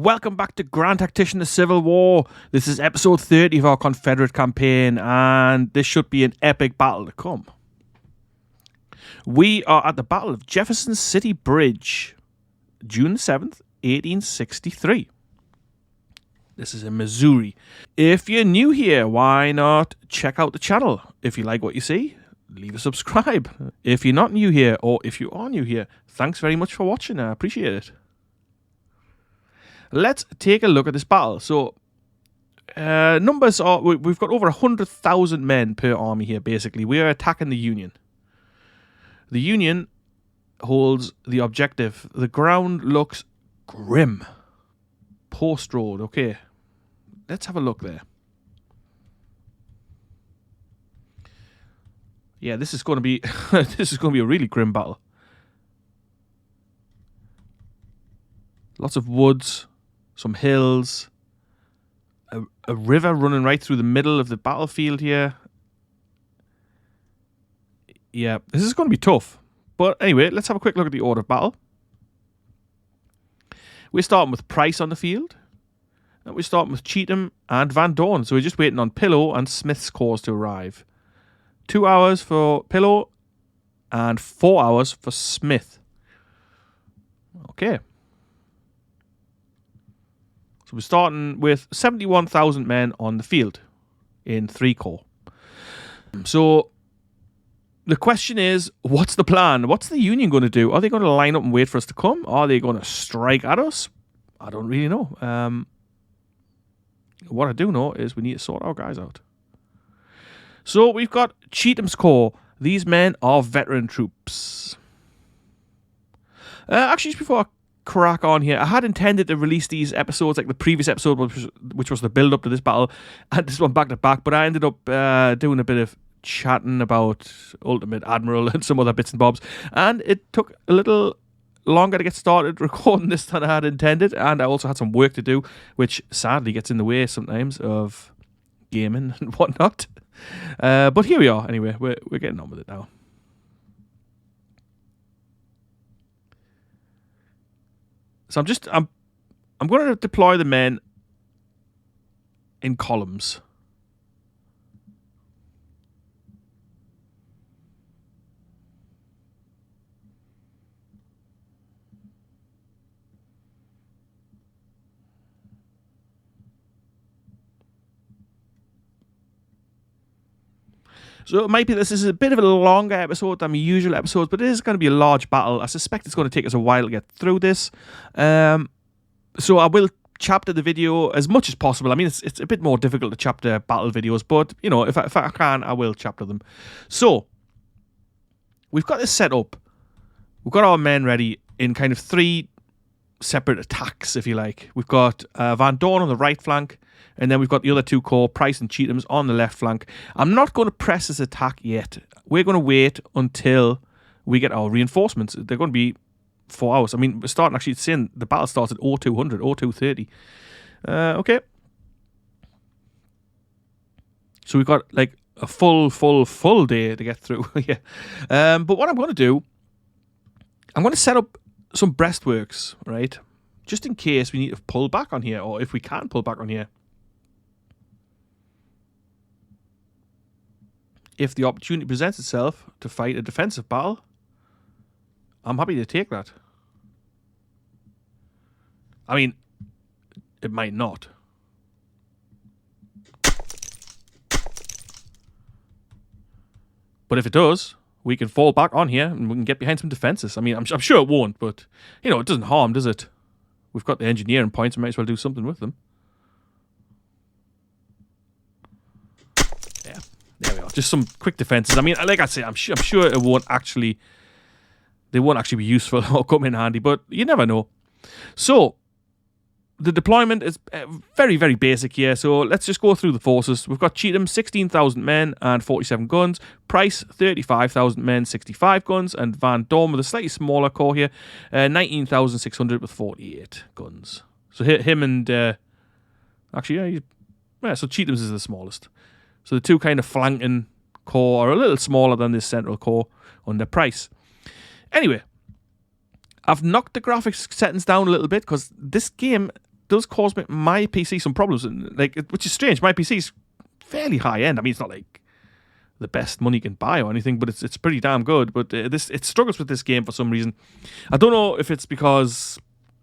Welcome back to Grand Tactician: The Civil War. This is episode 30 of our Confederate campaign, and this should be an epic battle to come. We are at the Battle of Jefferson City Bridge, June 7th, 1863. This is in Missouri. If you're new here, why not check out the channel? If you like what you see, leave a subscribe. If you're not new here, or if you are new here, thanks very much for watching. I appreciate it. Let's take a look at this battle. So, numbers are, we've got over 100,000 men per army here, basically. We are attacking the Union. The Union holds the objective. The ground looks grim. Post road, okay. Let's have a look there. Yeah, this is going to be this is going to be a really grim battle. Lots of woods, some hills, a river running right through the middle of the battlefield here. Yeah, this is going to be tough. But anyway, let's have a quick look at the order of battle. We're starting with Price on the field. And we're starting with Cheatham and Van Dorn. So we're just waiting on Pillow and Smith's corps to arrive. 2 hours for Pillow and 4 hours for Smith. Okay. So we're starting with 71,000 men on the field in 3 corps. So the question is, what's the plan? What's the Union going to do? Are they going to line up and wait for us to come? Are they going to strike at us? I don't really know. What I do know is we need to sort our guys out. So we've got Cheatham's corps. These men are veteran troops. Actually, just before I crack on here, I had intended to release these episodes like the previous episode, which was the build up to this battle, and this one back to back, but I ended up doing a bit of chatting about Ultimate Admiral and some other bits and bobs, and it took a little longer to get started recording this than I had intended, and I also had some work to do, which sadly gets in the way sometimes of gaming and whatnot. But here we are anyway. We're getting on with it now. So I'm going to deploy the men in columns. So it might be this is a bit of a longer episode than my usual episodes, but it is going to be a large battle. I suspect it's going to take us a while to get through this. So I will chapter the video as much as possible. I mean, it's a bit more difficult to chapter battle videos, but, you know, if I can, I will chapter them. So we've got this set up. We've got our men ready in kind of 3 separate attacks, if you like. We've got Van Dorn on the right flank, and then we've got the other 2 corps, Price and Cheatham's, on the left flank. I'm not going to press this attack yet. We're going to wait until we get our reinforcements. They're going to be 4 hours. I mean, we're starting actually seeing the battle starts at 0200, 0230. Okay. So we've got like a full day to get through. Yeah. But what I'm going to do, I'm going to set up some breastworks, right? Just in case we need to pull back on here, or if we can pull back on here. If the opportunity presents itself to fight a defensive battle, I'm happy to take that. I mean, it might not. But if it does, we can fall back on here and we can get behind some defenses. I mean, I'm sure it won't, but, you know, it doesn't harm, does it? We've got the engineering points, we might as well do something with them. Yeah, there we are. Just some quick defenses. I mean, like I say, I'm sure it won't actually... They won't actually be useful or come in handy, but you never know. So, the deployment is very, very basic here. So, let's just go through the forces. We've got Cheatham, 16,000 men and 47 guns. Price, 35,000 men, 65 guns. And Van Dorn with a slightly smaller corps here, 19,600 with 48 guns. So, him and... actually, yeah, so Cheatham's is the smallest. So, the 2 kind of flanking corps are a little smaller than this central corps under Price. Anyway, I've knocked the graphics settings down a little bit because this game does cause my PC some problems, which is strange. My PC is fairly high end. I mean, it's not like the best money you can buy or anything, but it's pretty damn good. But it struggles with this game for some reason. I don't know if it's because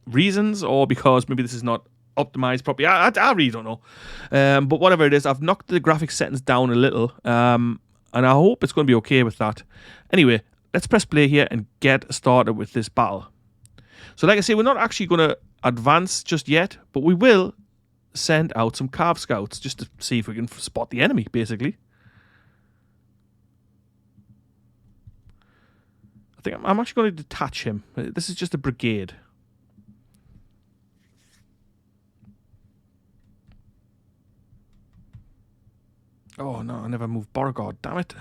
reasons or because maybe this is not optimized properly. I really don't know. But whatever it is, I've knocked the graphics settings down a little, and I hope it's going to be okay with that. Anyway, let's press play here and get started with this battle. So like I say, we're not actually going to advance just yet, but we will send out some Cav Scouts just to see if we can spot the enemy, basically. I think I'm actually going to detach him. This is just a brigade. Oh no, I never moved Beauregard, damn it.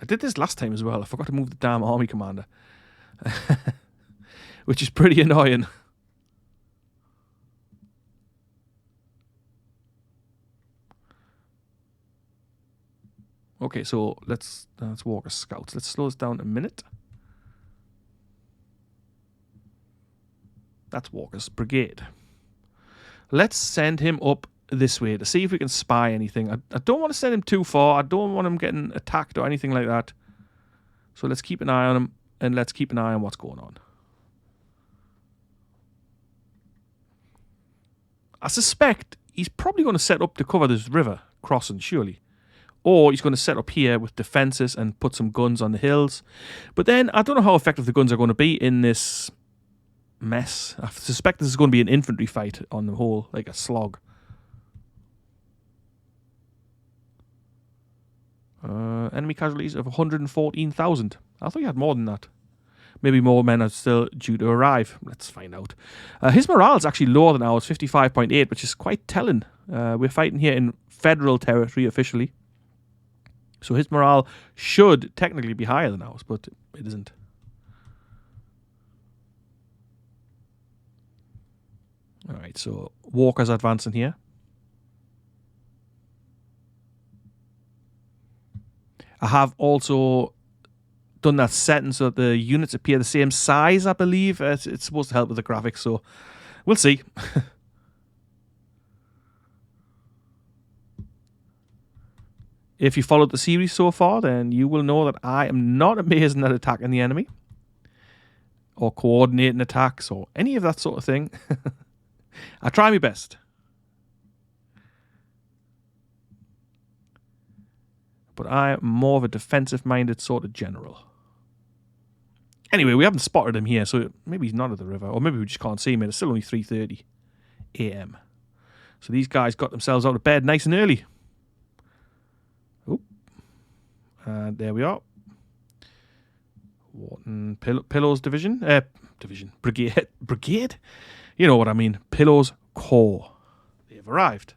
I did this last time as well. I forgot to move the damn army commander. Which is pretty annoying. Okay, so let's walk as scouts. Let's slow this down a minute. That's Walker's brigade. Let's send him up this way to see if we can spy anything. I don't want to send him too far. I don't want him getting attacked or anything like that. So let's keep an eye on him, and let's keep an eye on what's going on. I suspect he's probably going to set up to cover this river crossing, surely. Or he's going to set up here with defences and put some guns on the hills. But then, I don't know how effective the guns are going to be in this mess. I suspect this is going to be an infantry fight on the whole, like a slog. Enemy casualties of 114,000. I thought you had more than that. Maybe more men are still due to arrive. Let's find out. His morale is actually lower than ours, 55.8, which is quite telling. We're fighting here in federal territory officially. So his morale should technically be higher than ours, but it isn't. Alright, so Walker's advancing here. I have also done that setting so that the units appear the same size, I believe. It's supposed to help with the graphics, so we'll see. If you followed the series so far, then you will know that I am not amazing at attacking the enemy or coordinating attacks or any of that sort of thing. I try my best. But I am more of a defensive-minded sort of general. Anyway, we haven't spotted him here, so maybe he's not at the river, or maybe we just can't see him. It's still only 3:30 a.m. So these guys got themselves out of bed nice and early. Oop. And there we are. Wharton Pillows Division. Brigade. Brigade? You know what I mean. Pillows Corps. They've arrived.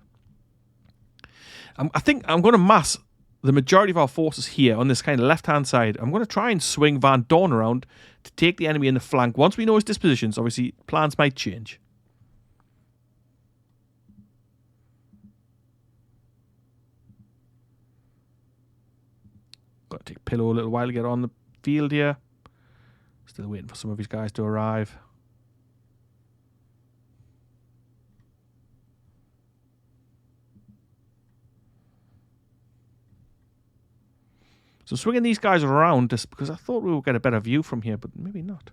I think I'm going to mass the majority of our forces here on this kind of left-hand side. I'm going to try and swing Van Dorn around to take the enemy in the flank. Once we know his dispositions, obviously, plans might change. Got to take Pillow a little while to get on the field here. Still waiting for some of these guys to arrive. So swinging these guys around just because I thought we would get a better view from here, but maybe not.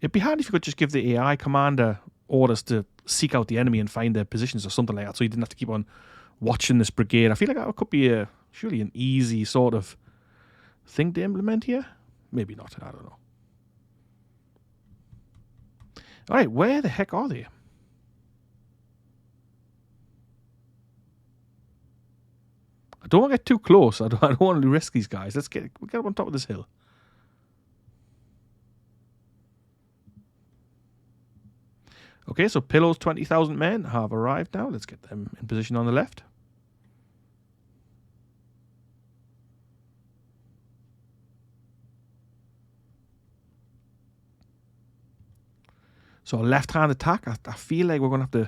It'd be handy if you could just give the AI commander orders to seek out the enemy and find their positions or something like that, so you didn't have to keep on watching this brigade. I feel like that could be surely an easy sort of thing to implement here. Maybe not, I don't know. Alright, where the heck are they? I don't want to get too close. I don't want to risk these guys. We'll get up on top of this hill. Okay, so Pillow's 20,000 men have arrived now. Let's get them in position on the left. So a left-hand attack. I feel like we're going to have to...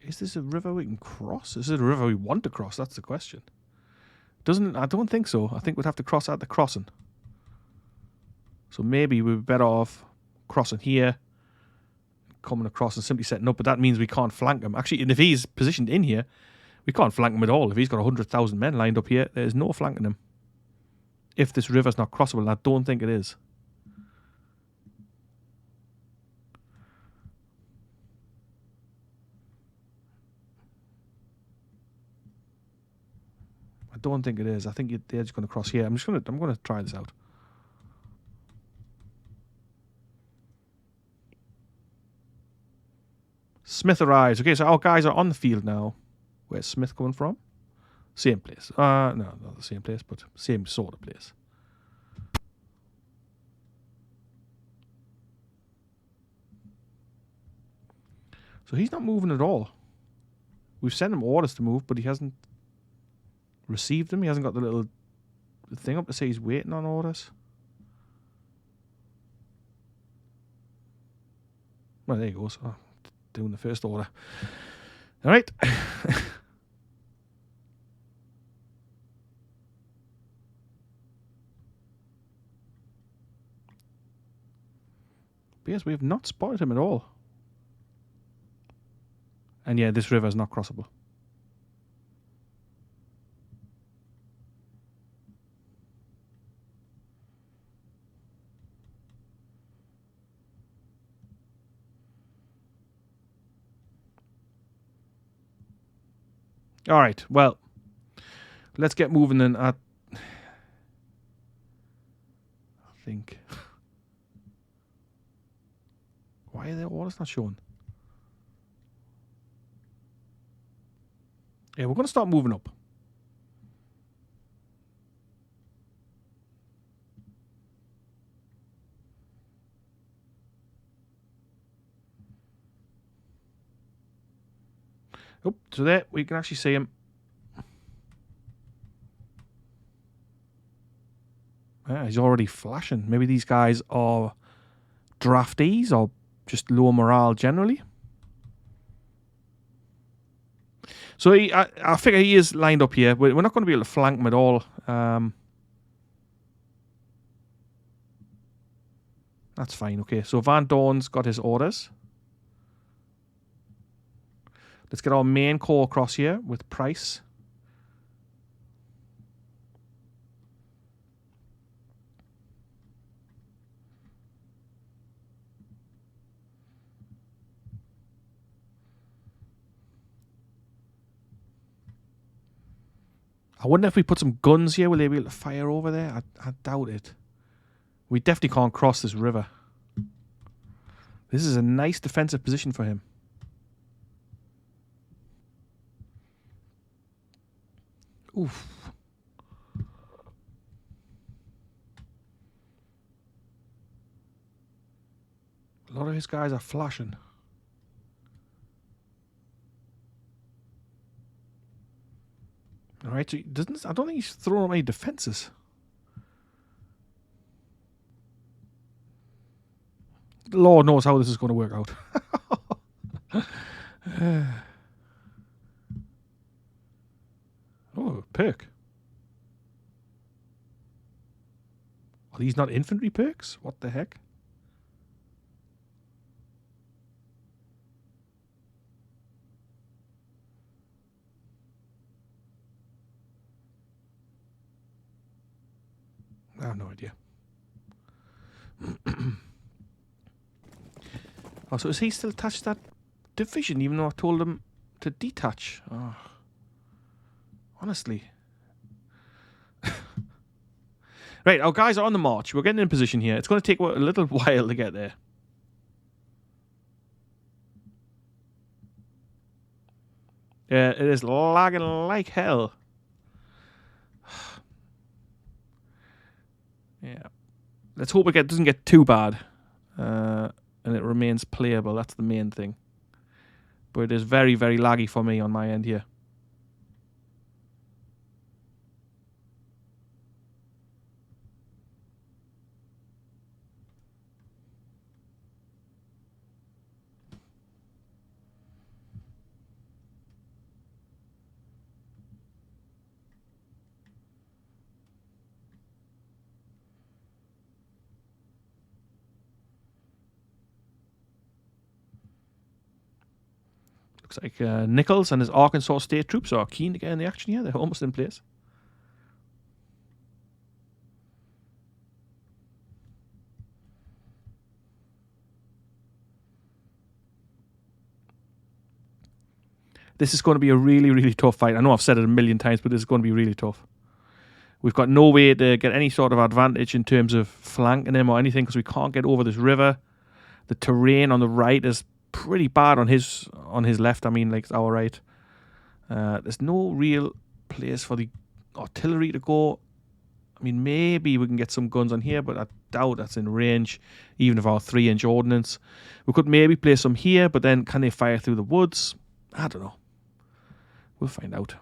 Is this a river we can cross? Is it a river we want to cross? That's the question. I don't think so. I think we'd have to cross at the crossing. So maybe we'd be better off crossing here, coming across and simply setting up, but that means we can't flank him. Actually, and if he's positioned in here, we can't flank him at all. If he's got 100,000 men lined up here, there's no flanking him. If this river's not crossable, and I don't think it is. I don't think it is. I think they're just going to cross here. I'm going to try this out. Smith arrives. Okay, so our guys are on the field now. Where's Smith coming from? Same place. No, not the same place, but same sort of place. So he's not moving at all. We've sent him orders to move, but he hasn't received them. He hasn't got the little thing up to say he's waiting on orders. Well, there he goes. Oh, doing the first order. All right. But yes, we have not spotted him at all. And yeah, this river is not crossable. All right, well, let's get moving then. I think. Why are their orders not showing? Yeah, we're going to start moving up. Oh, so there, we can actually see him. Yeah, he's already flashing. Maybe these guys are draftees or just low morale generally. So I figure he is lined up here. We're not going to be able to flank him at all. That's fine. Okay, so Van Dorn's got his orders. Let's get our main corps across here with Price. I wonder if we put some guns here, will they be able to fire over there? I doubt it. We definitely can't cross this river. This is a nice defensive position for him. Oof. A lot of his guys are flashing. Alright, so I don't think he's throwing up any defenses. The Lord knows how this is going to work out. Oh, perk. Are these not infantry perks? What the heck? I have no idea. Oh, so is he still attached to that division even though I told him to detach? Oh. Honestly. Right, our guys are on the march. We're getting in position here. It's going to take a little while to get there. Yeah, it is lagging like hell. Yeah. Let's hope it doesn't get too bad. And it remains playable. That's the main thing. But it is very, very laggy for me on my end here. Looks like Nichols and his Arkansas State troops are keen to get in the action here. They're almost in place. This is going to be a really, really tough fight. I know I've said it a million times, but this is going to be really tough. We've got no way to get any sort of advantage in terms of flanking him or anything because we can't get over this river. The terrain on the right is pretty bad on his left. I mean, like our right. There's no real place for the artillery to go. I mean, maybe we can get some guns on here, but I doubt that's in range, even of our 3-inch ordnance. We could maybe place some here, but then can they fire through the woods? I don't know. We'll find out.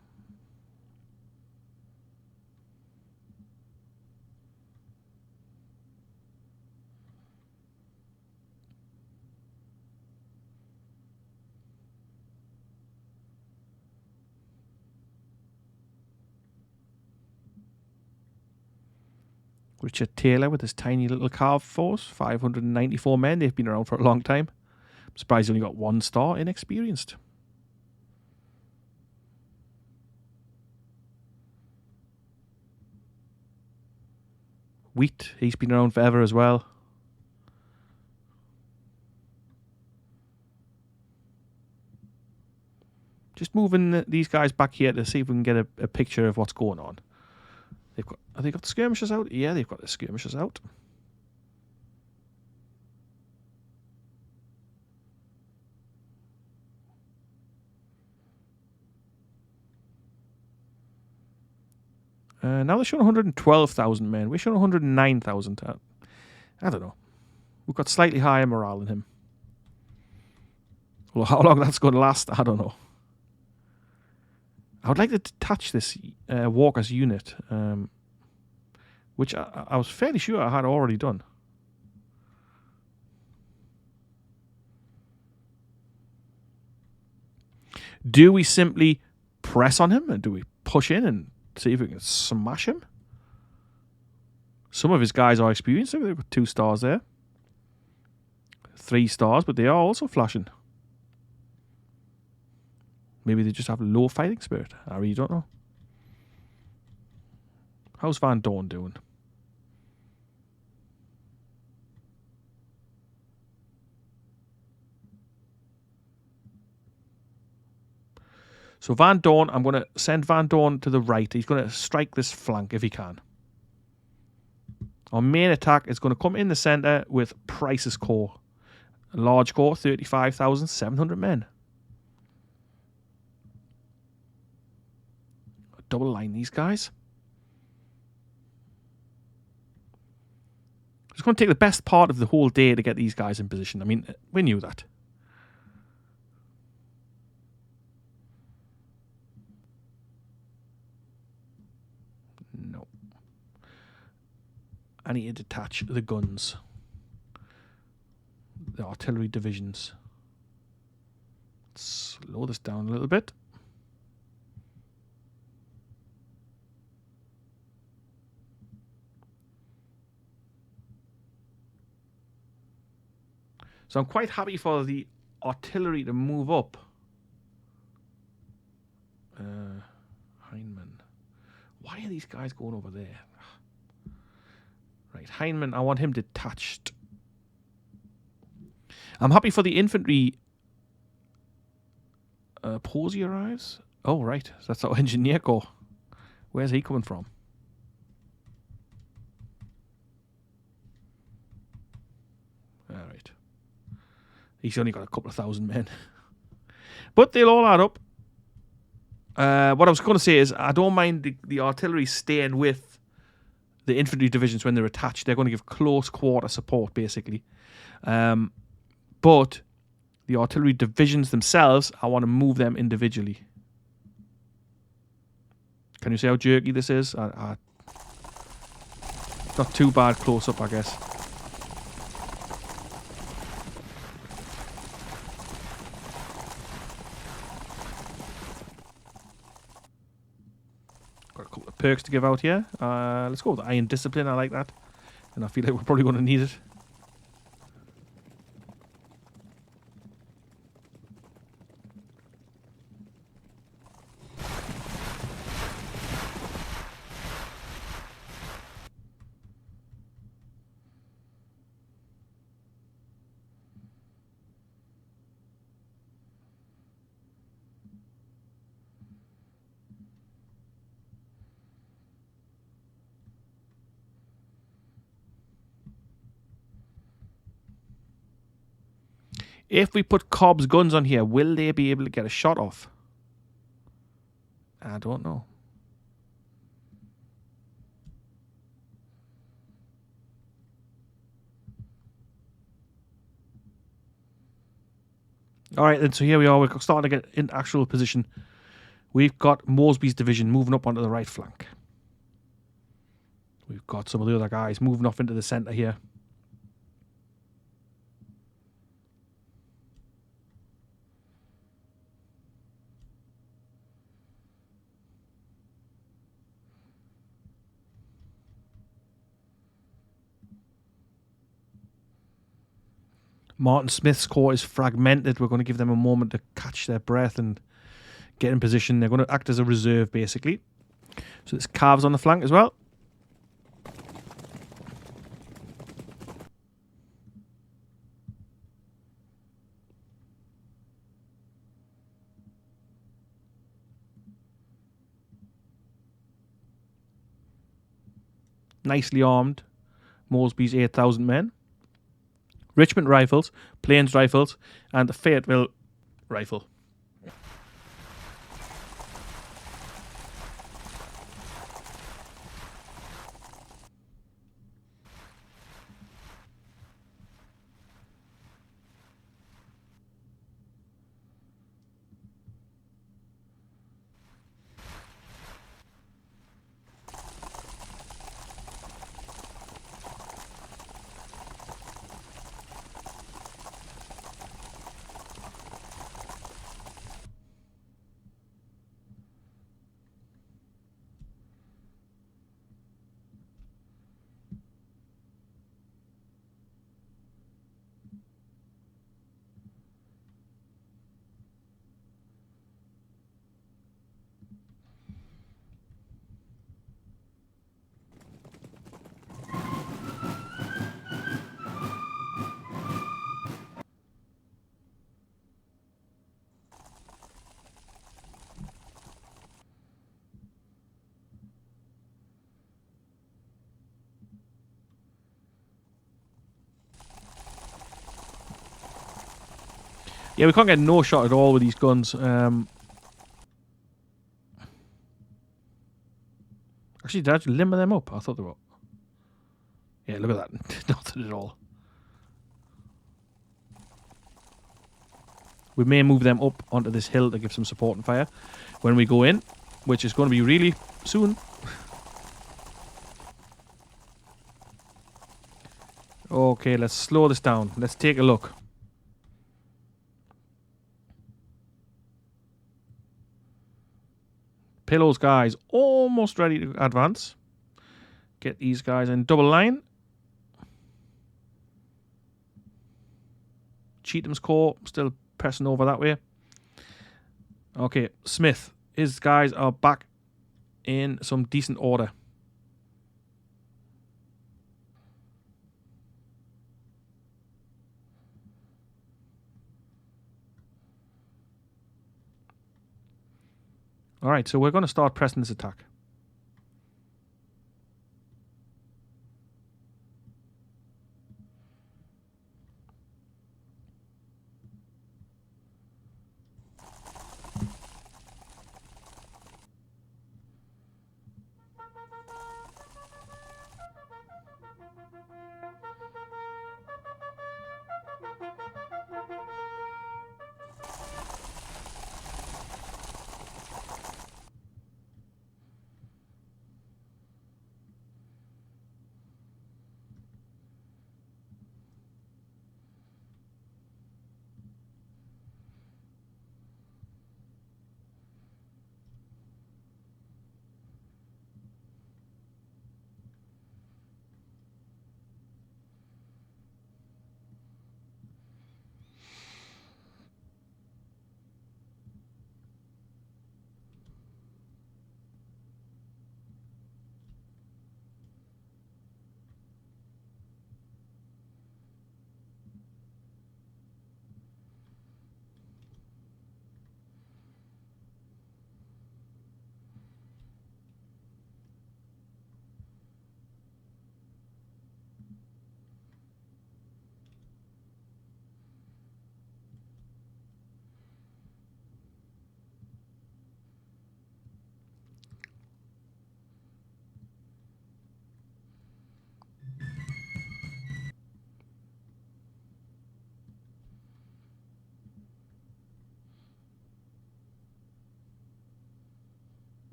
Richard Taylor with his tiny little carved force, 594 men. They've been around for a long time. I'm surprised he only got 1 star, inexperienced. Wheat, he's been around forever as well. Just moving these guys back here to see if we can get a picture of what's going on. Have they got the skirmishers out? Yeah, they've got the skirmishers out. Now they're showing 112,000 men. We're showing 109,000. I don't know. We've got slightly higher morale than him. Well, how long that's going to last, I don't know. I would like to detach this Walker's unit, which I was fairly sure I had already done. Do we simply press on him, and do we push in and see if we can smash him? Some of his guys are experienced. They've got 2 stars there. 3 stars, but they are also flashing. Maybe they just have low fighting spirit. I really don't know. How's Van Dorn doing? So Van Dorn, I'm going to send Van Dorn to the right. He's going to strike this flank if he can. Our main attack is going to come in the centre with Price's Corps. A large corps, 35,700 men. Double line these guys. It's going to take the best part of the whole day to get these guys in position. I mean, we knew that. No. I need to detach the guns. The artillery divisions. Let's slow this down a little bit. So I'm quite happy for the artillery to move up. Heinemann. Why are these guys going over there? Right, Heinemann, I want him detached. I'm happy for the infantry. Posey arrives. Oh, right. That's our engineer corps. Where's he coming from? All right. He's only got a couple of thousand men. But they'll all add up. What I was going to say is I don't mind the artillery staying with the infantry divisions when they're attached. They're going to give close quarter support, basically. But the artillery divisions themselves, I want to move them individually. Can you see how jerky this is? Not too bad close up, I guess. Got a couple of perks to give out here. Let's go with Iron Discipline. I like that. And I feel like we're probably going to need it. If we put Cobb's guns on here, will they be able to get a shot off? I don't know. All right, then, so here we are. We're starting to get in actual position. We've got Moresby's division moving up onto the right flank. We've got some of the other guys moving off into the centre here. Martin Smith's corps is fragmented. We're going to give them a moment to catch their breath and get in position. They're going to act as a reserve, basically. So there's calves on the flank as well. Nicely armed. Moresby's 8,000 men. Richmond Rifles, Plains Rifles, and the Fayetteville Rifle. Yeah, we can't get no shot at all with these guns. Actually, did I just limber them up? I thought they were. Yeah, look at that. Nothing at all. We may move them up onto this hill to give some support and fire when we go in, which is going to be really soon. Okay, let's slow this down. Let's take a look. Pillows guys almost ready to advance. Get these guys in double line. Cheatham's corps still pressing over that way. Okay, Smith. His guys are back in some decent order. Alright, so we're going to start pressing this attack.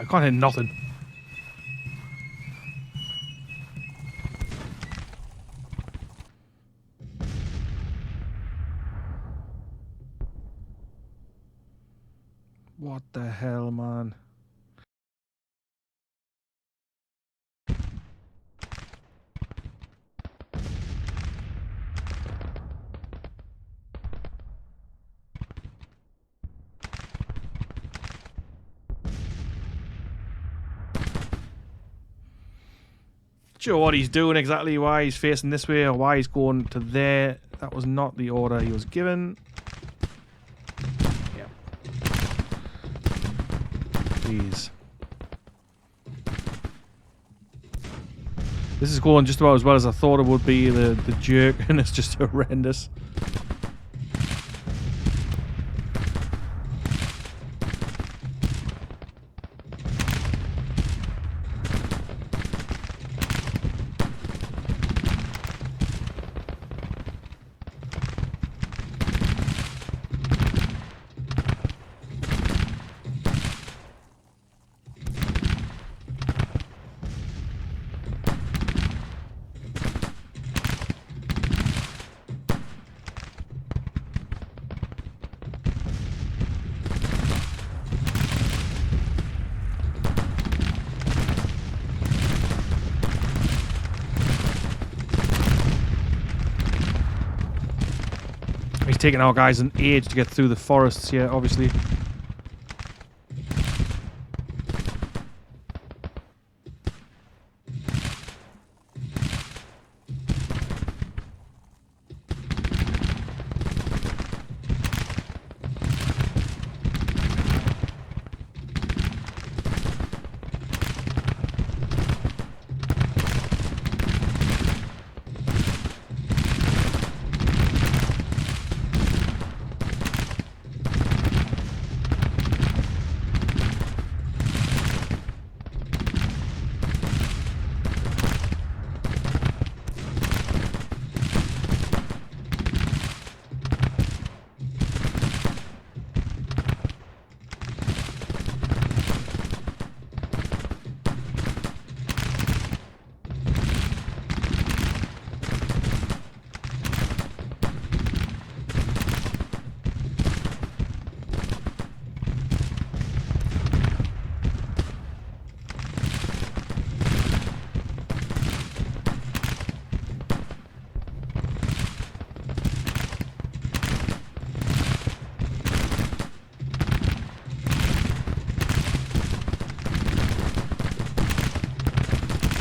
can't hear nothing. What the hell, man? Sure what he's doing exactly, why he's facing this way or why he's going to there. That was not the order he was given. Yeah. Please. This is going just about as well as I thought it would be, the jerk, and it's just horrendous. He's taking our guys an age to get through the forests here, obviously.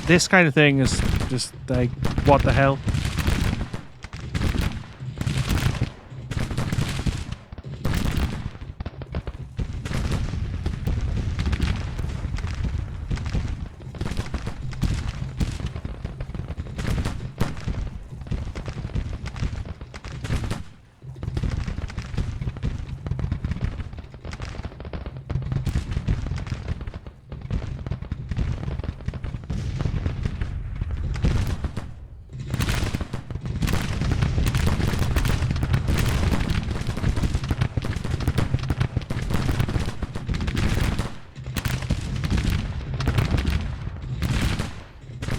This kind of thing is just like, what the hell?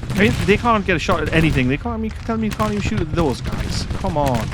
I mean, they can't get a shot at anything. They can't. I mean, tell me you can't even shoot at those guys. Come on.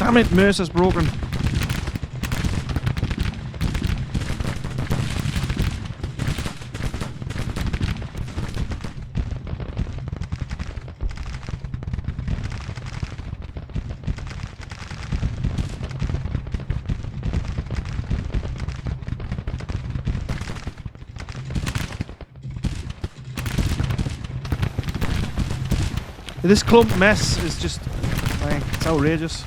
Damn it, Mercer's broken. This clump mess is just, like, it's outrageous.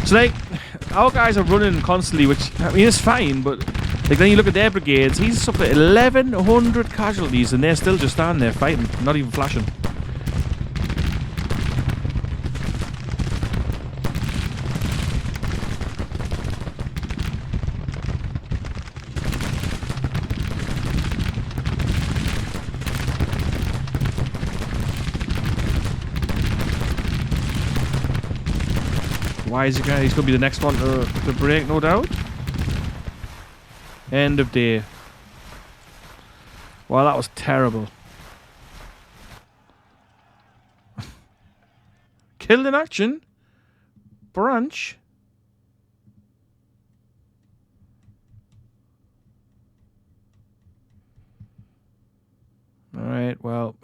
So like, our guys are running constantly, which I mean is fine, but like then you look at their brigades, he's suffered 1,100 casualties, and they're still just standing there fighting, not even flashing. Why is he going? He's going to be the next one to break, no doubt. End of day. Well, that was terrible. Killed in action. Branch. Alright, well.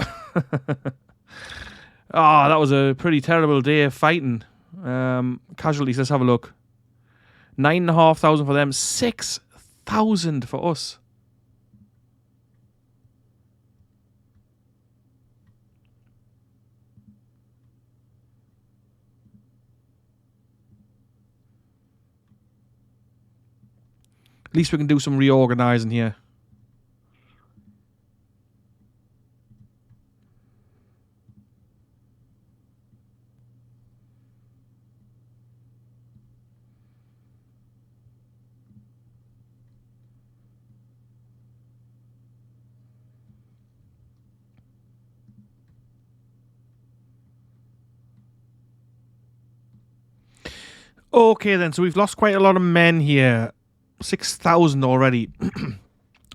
Ah, that was a pretty terrible day of fighting. Casualties, let's have a look. 9,500 for them, 6,000 for us. At least we can do some reorganizing here. Okay then, so we've lost quite a lot of men here. 6,000 already.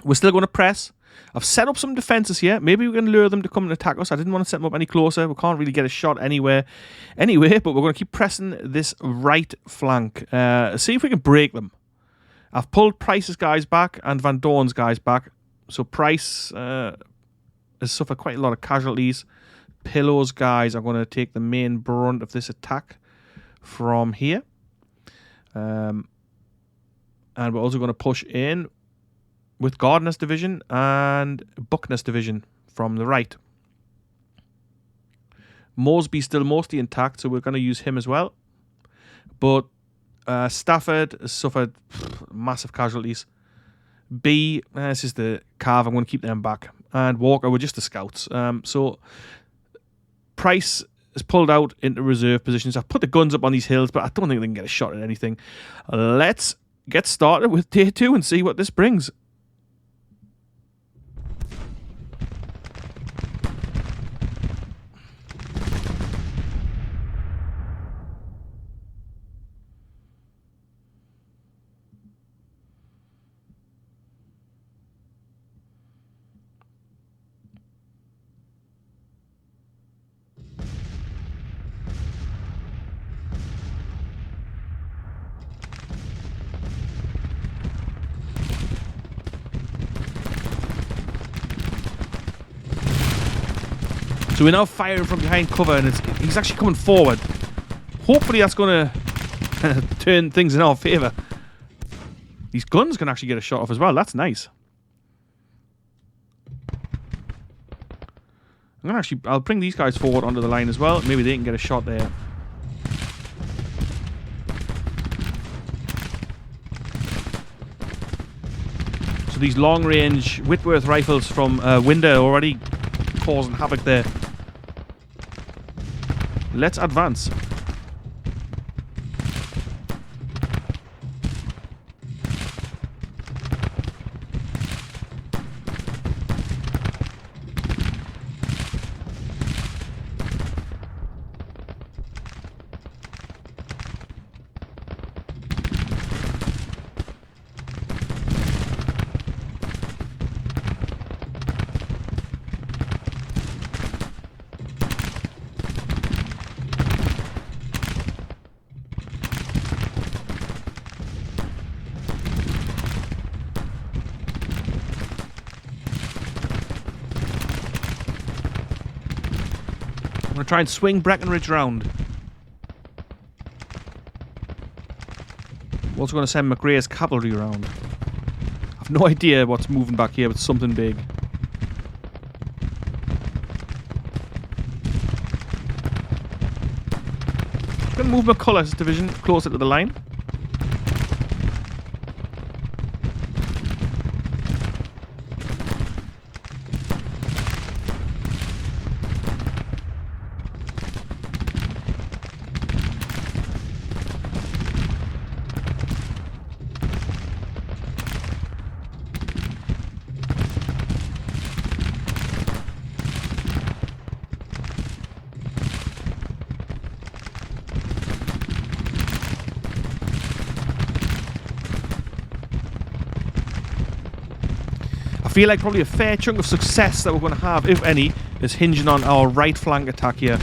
We're still going to press. I've set up some defences here. Maybe we can lure them to come and attack us. I didn't want to set them up any closer. We can't really get a shot anywhere. Anyway, but we're going to keep pressing this right flank. See if we can break them. I've pulled Price's guys back and Van Dorn's guys back. So Price has suffered quite a lot of casualties. Pillow's guys are going to take the main brunt of this attack from here. And we're also going to push in with Gardner's division and Buckner's division from the right. Mosby's still mostly intact, so we're going to use him as well. But Stafford has suffered massive casualties. B, this is the Cav, I'm going to keep them back. And Walker were just the scouts. So Price is pulled out into reserve positions. I've put the guns up on these hills, but I don't think they can get a shot at anything. Let's get started with day 2 and see what this brings. So we're now firing from behind cover, and he's actually coming forward. Hopefully that's going to turn things in our favour. These guns can actually get a shot off as well. That's nice. I'll bring these guys forward onto the line as well. Maybe they can get a shot there. So these long-range Whitworth rifles from Winder are already causing havoc there. Let's advance. I'm going to try and swing Breckenridge round. I'm also going to send McRae's cavalry round. I've no idea what's moving back here, but it's something big. going to move McCullough's division closer to the line. I feel like probably a fair chunk of success that we're going to have, if any, is hinging on our right flank attack here.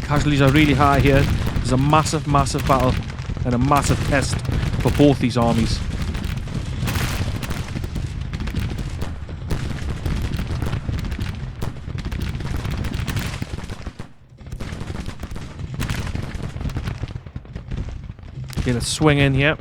Casualties are really high here. There's a massive, massive battle and a massive test for both these armies. Okay, let's swing in here.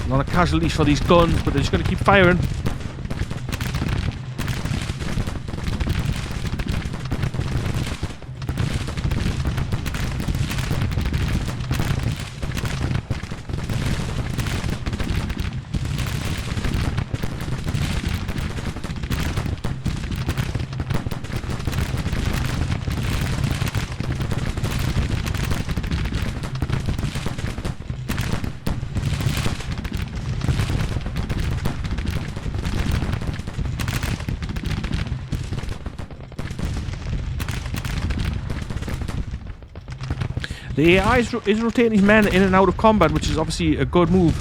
A lot of casualties for these guns, but they're just going to keep firing. The AI is rotating his men in and out of combat, which is obviously a good move.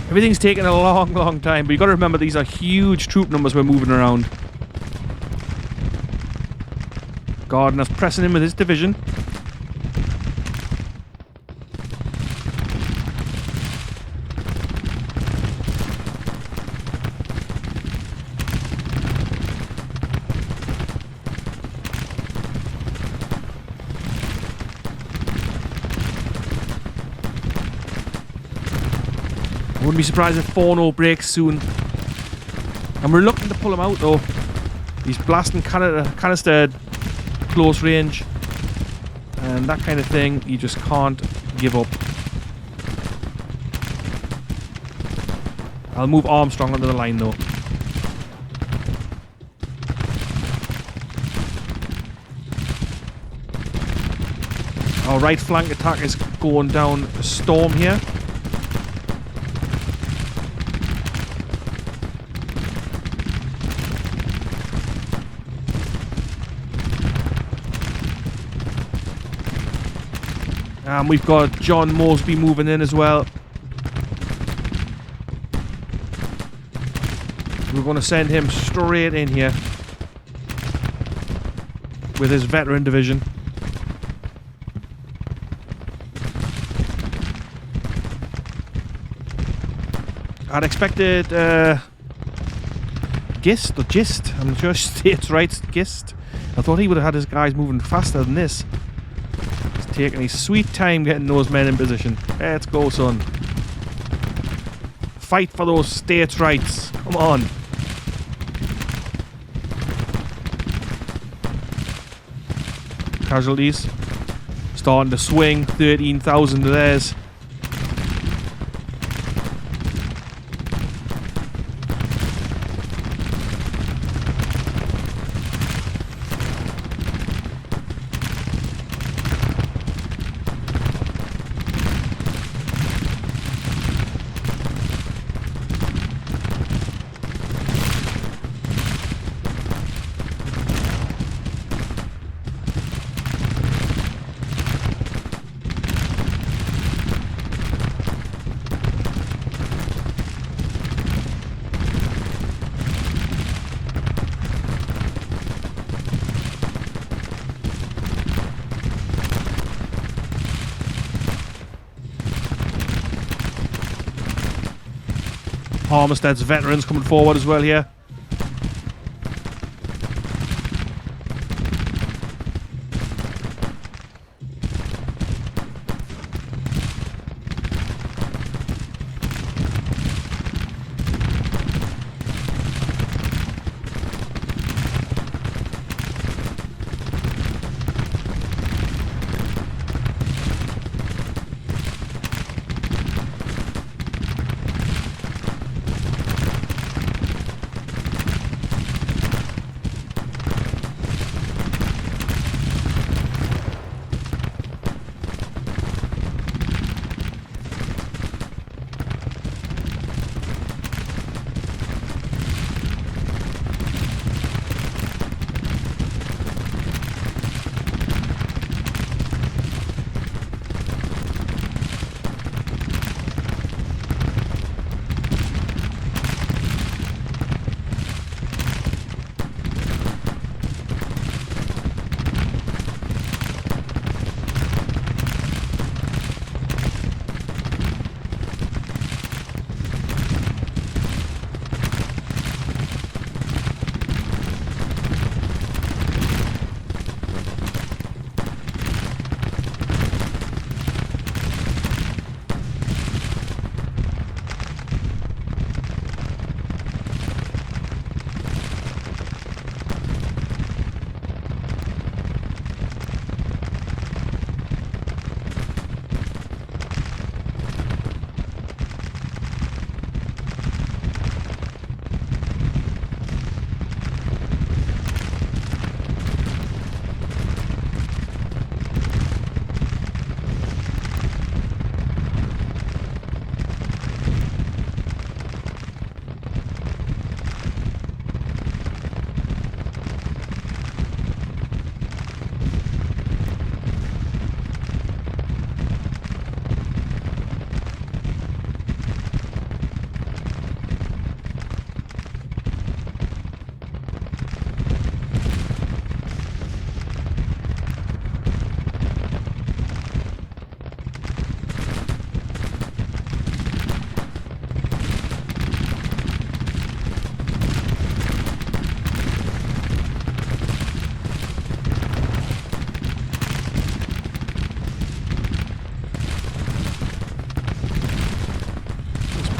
Everything's taking a long, long time, but you got to remember these are huge troop numbers we're moving around. Gardner's pressing in with his division. I wouldn't be surprised if 4-0 breaks soon. And we're looking to pull him out though. He's blasting canister close range. And that kind of thing, you just can't give up. I'll move Armstrong onto the line though. Our right flank attack is going down a storm here. We've got John Mosby moving in as well. We're going to send him straight in here with his veteran division. I'd expected Gist or Gist, I'm not sure states right, Gist. I thought he would have had his guys moving faster than this. He's taking his sweet time getting those men in position. Let's go, son. Fight for those states' rights. Come on. Casualties starting to swing. 13,000 of theirs. Armistead's veterans coming forward as well here.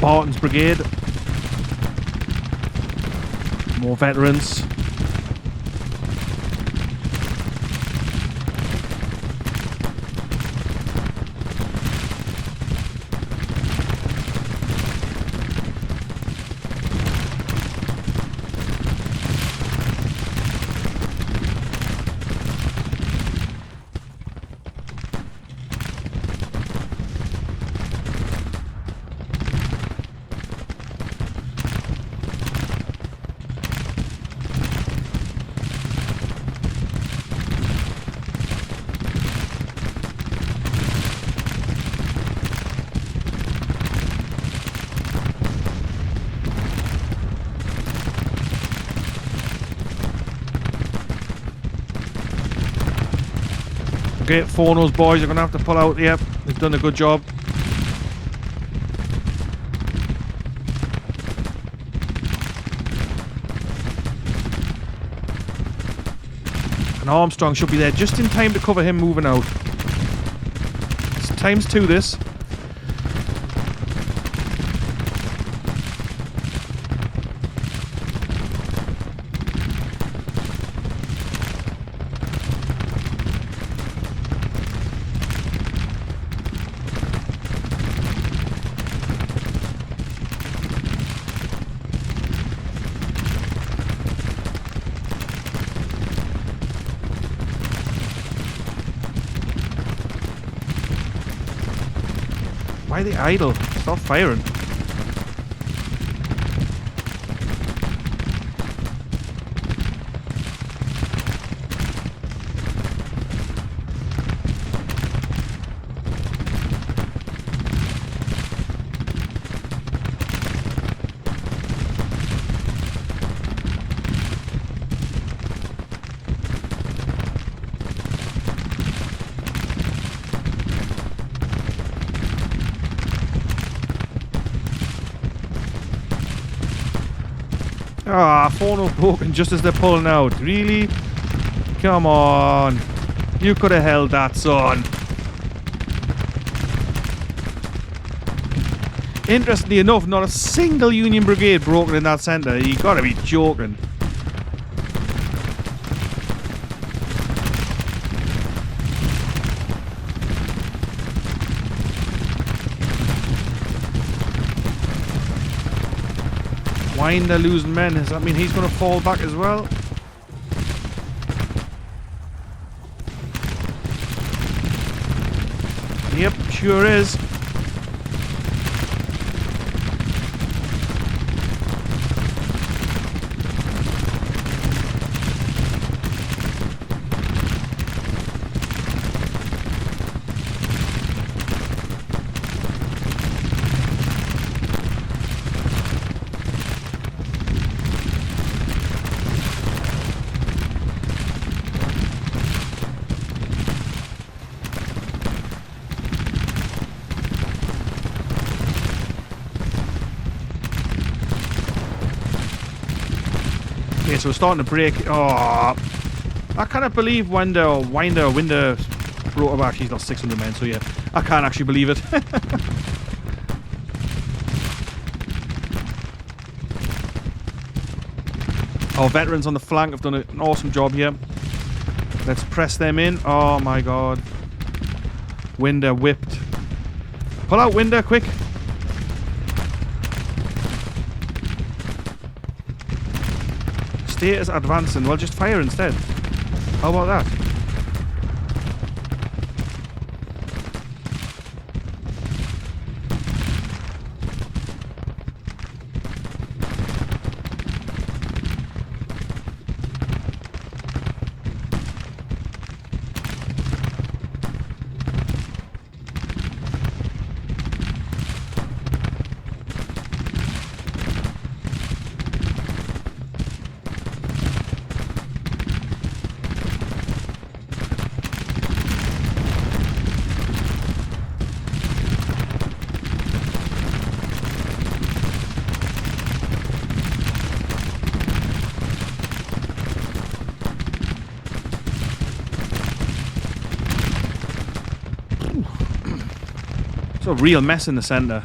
Barton's brigade. More veterans. Okay, 4 those boys are going to have to pull out. Yep, they've done a good job. And Armstrong should be there just in time to cover him moving out. It's times 2 this. Why are they idle? Stop firing. Ah, 4-0 broken just as they're pulling out. Really? Come on. You could have held that, son. Interestingly enough, not a single Union Brigade broken in that centre. You gotta be joking. Winder losing men. Does that mean he's going to fall back as well? Yep, sure is. Okay, so we're starting to break. Oh, I cannot believe Winder brought her back. She's lost 600 men, so yeah, I can't actually believe it. Our veterans on the flank have done an awesome job here. Let's press them in. Oh my god. Winder whipped. Pull out, Winder, quick. Status advancing. Well, just fire instead. How about that? It's a real mess in the centre.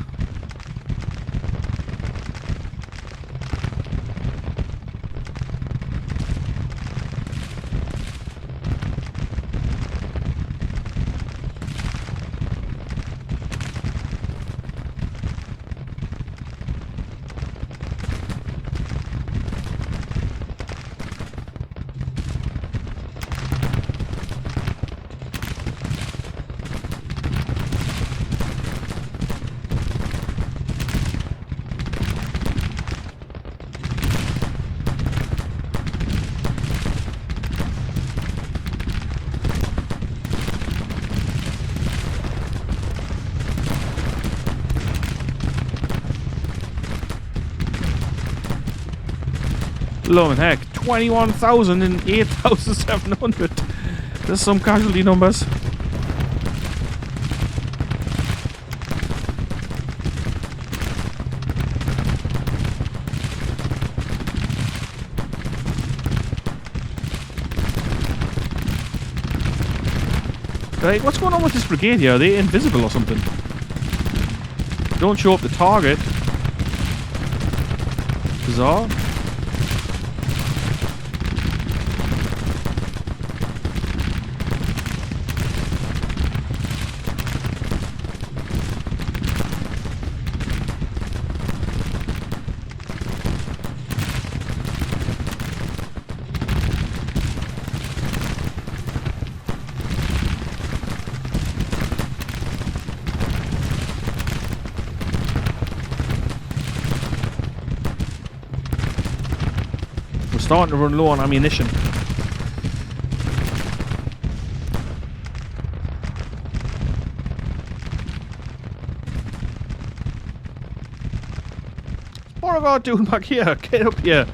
Blooming heck, 21,000 and 8,700. There's some casualty numbers. Right, what's going on with this brigade here? Are they invisible or something? Don't show up the target. Bizarre. Starting to run low on ammunition. What am I doing back here? Get up here.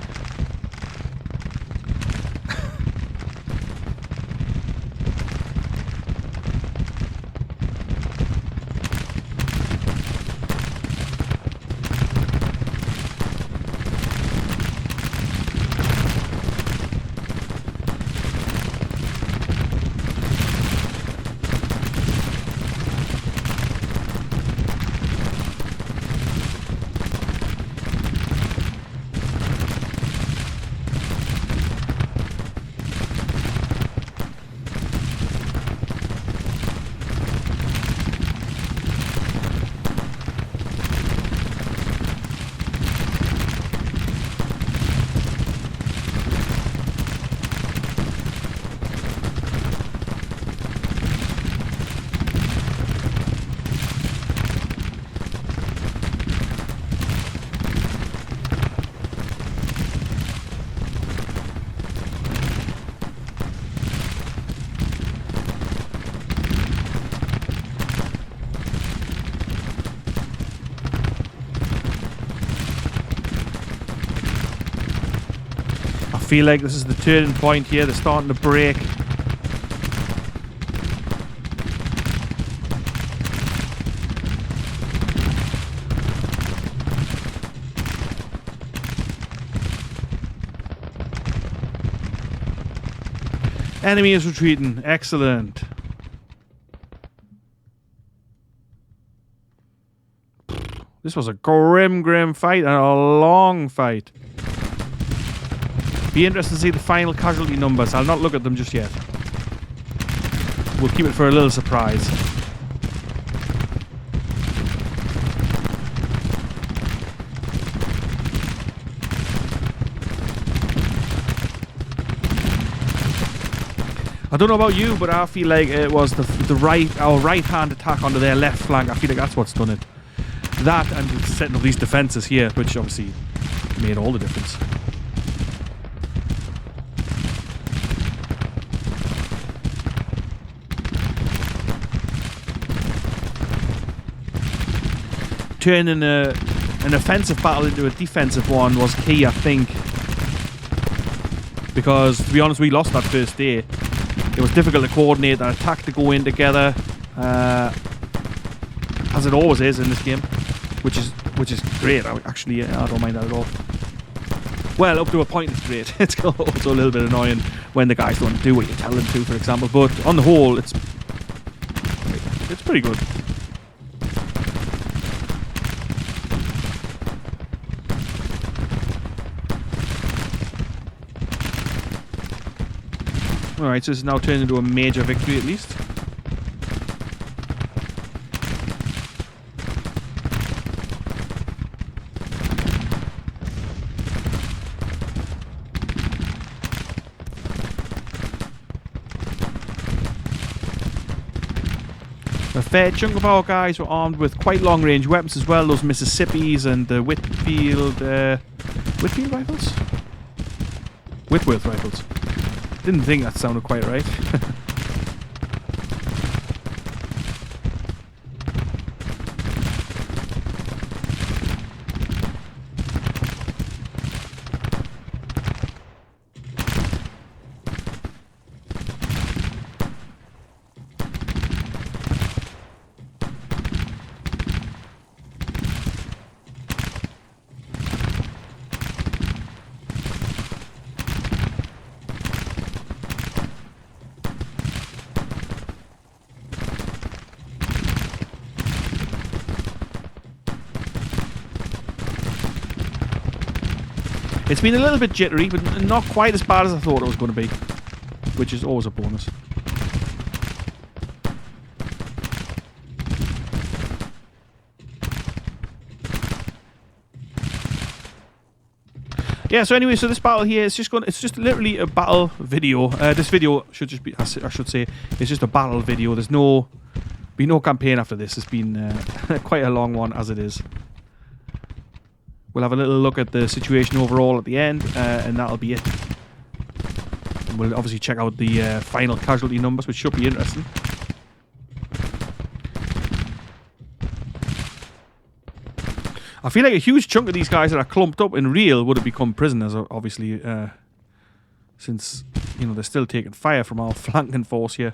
I feel like this is the turning point here. They're starting to break. Enemy is retreating. Excellent. This was a grim fight and a long fight. Be interested to see the final casualty numbers. I'll not look at them just yet. We'll keep it for a little surprise. I don't know about you, but I feel like it was our right hand attack onto their left flank. I feel like that's what's done it. That and setting up these defences here, which obviously made all the difference. Turning an offensive battle into a defensive one was key, I think. Because, to be honest, we lost that first day. It was difficult to coordinate that attack to go in together, as it always is in this game, which is great. Actually, I don't mind that at all. Well, up to a point, it's great. It's also a little bit annoying when the guys don't do what you tell them to, for example. But on the whole, it's pretty good. Alright, so this is now turned into a major victory at least. A fair chunk of our guys were armed with quite long range weapons as well, those Mississippis and the Whitworth rifles. Didn't think that sounded quite right. It's been a little bit jittery, but not quite as bad as I thought it was going to be, which is always a bonus. Yeah, so anyway, so this battle here is it's just literally a battle video. This video should just be, I should say, it's just a battle video. There's no campaign after this. It's been quite a long one as it is. We'll have a little look at the situation overall at the end, and that'll be it. And we'll obviously check out the final casualty numbers, which should be interesting. I feel like a huge chunk of these guys that are clumped up in real would have become prisoners, obviously, since, you know, they're still taking fire from our flanking force here.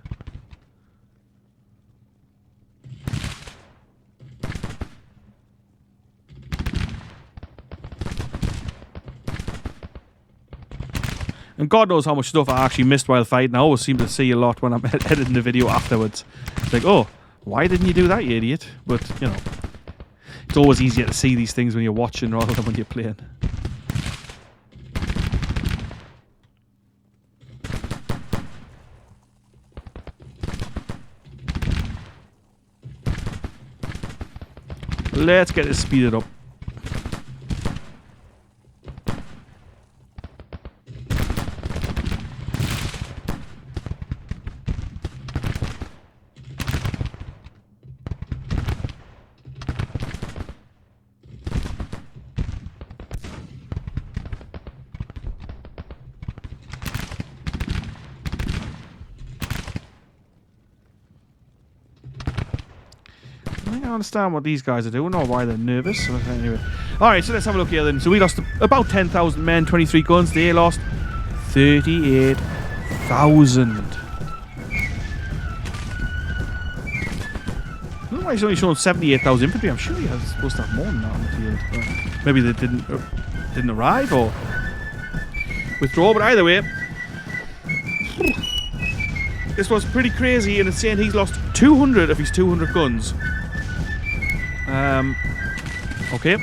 And God knows how much stuff I actually missed while fighting. I always seem to see a lot when I'm editing the video afterwards. It's like, oh, why didn't you do that, you idiot? But, you know, it's always easier to see these things when you're watching rather than when you're playing. Let's get this speeded up. I don't understand what these guys are doing or why they're nervous. So anyway. Alright, so let's have a look here then. So we lost about 10,000 men, 23 guns. They lost 38,000. I don't know why he's only showing 78,000 infantry. I'm sure he was supposed to have more than that on the field. Maybe they didn't arrive or withdraw, but either way, this was pretty crazy, and it's saying he's lost 200 of his 200 guns. Okay.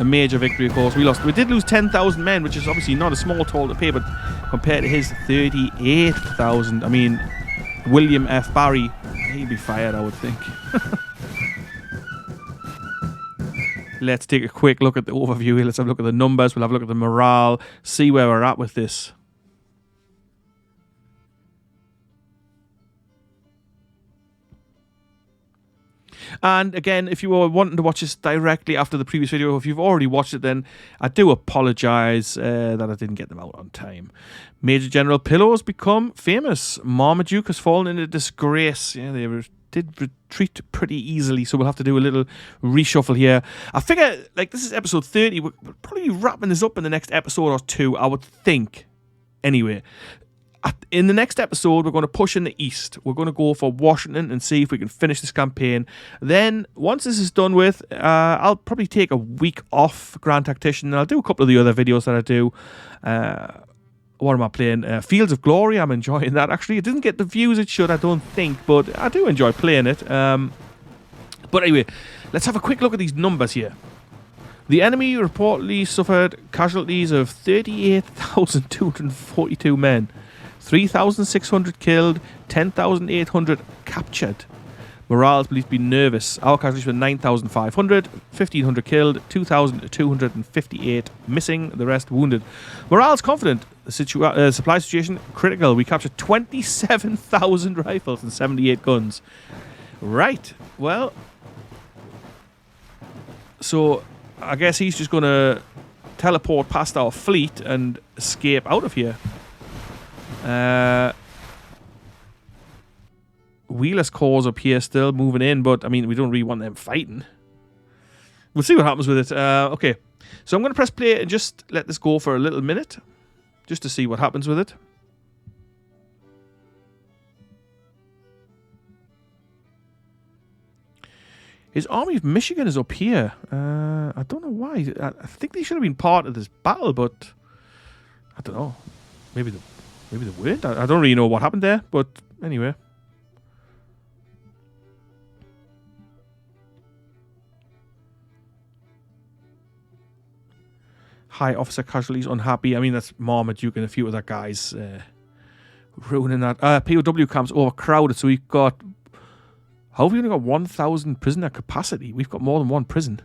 A major victory, of course. We did lose 10,000 men, which is obviously not a small toll to pay, but compared to his 38,000, I mean, William F. Barry, he'd be fired, I would think. Let's take a quick look at the overview here. Let's have a look at the numbers. We'll have a look at the morale, see where we're at with this. And again, if you were wanting to watch this directly after the previous video, if you've already watched it, then I do apologise that I didn't get them out on time. Major General Pillow's become famous. Marmaduke has fallen into disgrace. Yeah, they did retreat pretty easily, so we'll have to do a little reshuffle here. I figure, like, this is episode 30. We're probably wrapping this up in the next episode or two, I would think. Anyway, in the next episode, we're going to push in the east. We're going to go for Washington and see if we can finish this campaign. Then, once this is done with, I'll probably take a week off Grand Tactician, and I'll do a couple of the other videos that I do. What am I playing? Fields of Glory. I'm enjoying that, actually. It didn't get the views it should, I don't think, but I do enjoy playing it. But anyway, let's have a quick look at these numbers here. The enemy reportedly suffered casualties of 38,242 men. 3,600 killed, 10,800 captured. Morale is believed to be nervous. Our casualties were 9,500, 1,500 killed, 2,258 missing, the rest wounded. Morale is confident. The supply situation critical. We captured 27,000 rifles and 78 guns. Right, well, so I guess he's just going to teleport past our fleet and escape out of here. Wheeler's Corps up here still moving in, but I mean, we don't really want them fighting. We'll see what happens with it. Okay, so I'm going to press play and just let this go for a little minute, just to see what happens with it. His Army of Michigan is up here. I don't know why. I think they should have been part of this battle, but I don't know. Maybe they weren't. I don't really know what happened there, but anyway. High officer casualties unhappy. I mean, that's Marmaduke and a few other guys ruining that. POW camps overcrowded, so we've got... How have we only got 1,000 prisoner capacity? We've got more than one prison.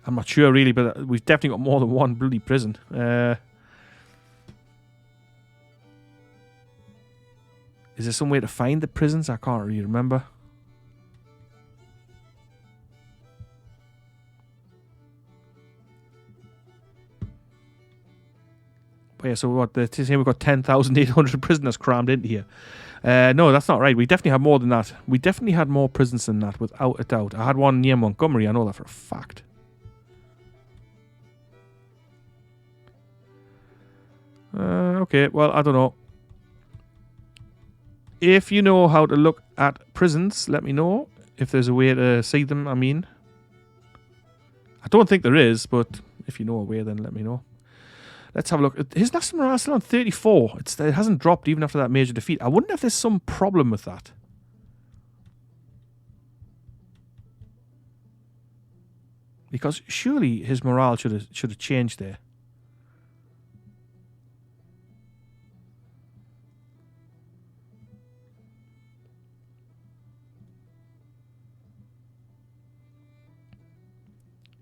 I'm not sure really, but we've definitely got more than one bloody prison. Is there some way to find the prisons? I can't really remember. But yeah, so what? They're saying we've got 10,800 prisoners crammed into here. No, that's not right. We definitely have more than that. We definitely had more prisons than that, without a doubt. I had one near Montgomery. I know that for a fact. Okay, well, I don't know. If you know how to look at prisons, let me know. If there's a way to see them, I mean. I don't think there is, but if you know a way, then let me know. Let's have a look. His national morale is still on 34. It hasn't dropped even after that major defeat. I wonder if there's some problem with that. Because surely his morale should have changed there.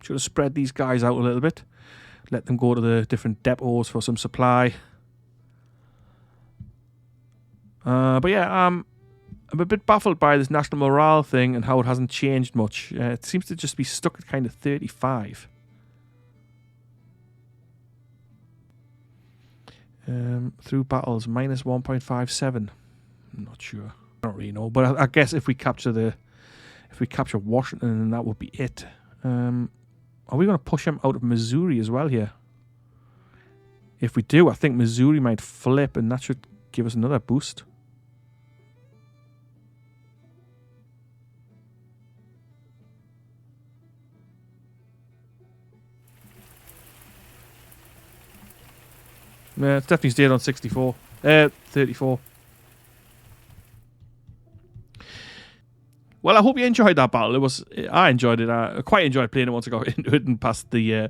Should have spread these guys out a little bit. Let them go to the different depots for some supply. But yeah, I'm a bit baffled by this national morale thing and how it hasn't changed much. It seems to just be stuck at kind of 35. Through battles, minus 1.57. I'm not sure. I don't really know. But I guess if we capture Washington, then that would be it. Are we going to push him out of Missouri as well here? If we do, I think Missouri might flip, and that should give us another boost. Yeah, it's definitely stayed on 64. 34. Well, I hope you enjoyed that battle. I enjoyed it. I quite enjoyed playing it once I got into it and past the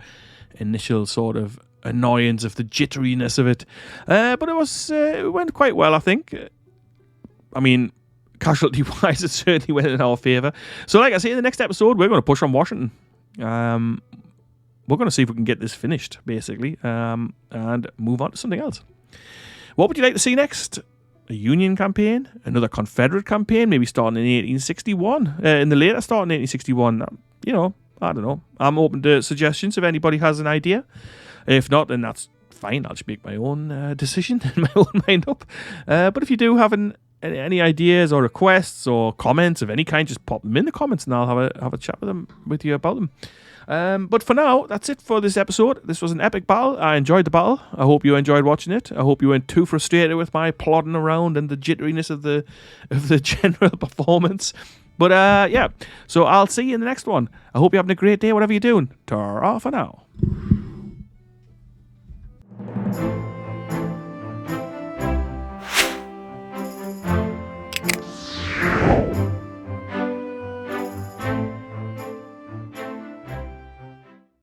initial sort of annoyance of the jitteriness of it. But it went quite well, I think. I mean, casualty-wise, it certainly went in our favour. So, like I say, in the next episode, we're going to push on Washington. We're going to see if we can get this finished, basically, and move on to something else. What would you like to see next? A Union campaign? Another Confederate campaign? Maybe starting in 1861? In the later start in 1861? You know, I don't know. I'm open to suggestions if anybody has an idea. If not, then that's fine. I'll just make my own decision and my own mind up. But if you do have any ideas or requests or comments of any kind, just pop them in the comments and I'll have a chat with you about them. But for now, that's it for this episode. This was an epic battle. I enjoyed the battle. I hope you enjoyed watching it. I hope you weren't too frustrated with my plodding around and the jitteriness of the general performance. But yeah, so I'll see you in the next one. I hope you're having a great day, whatever you're doing. Ta-ra for now.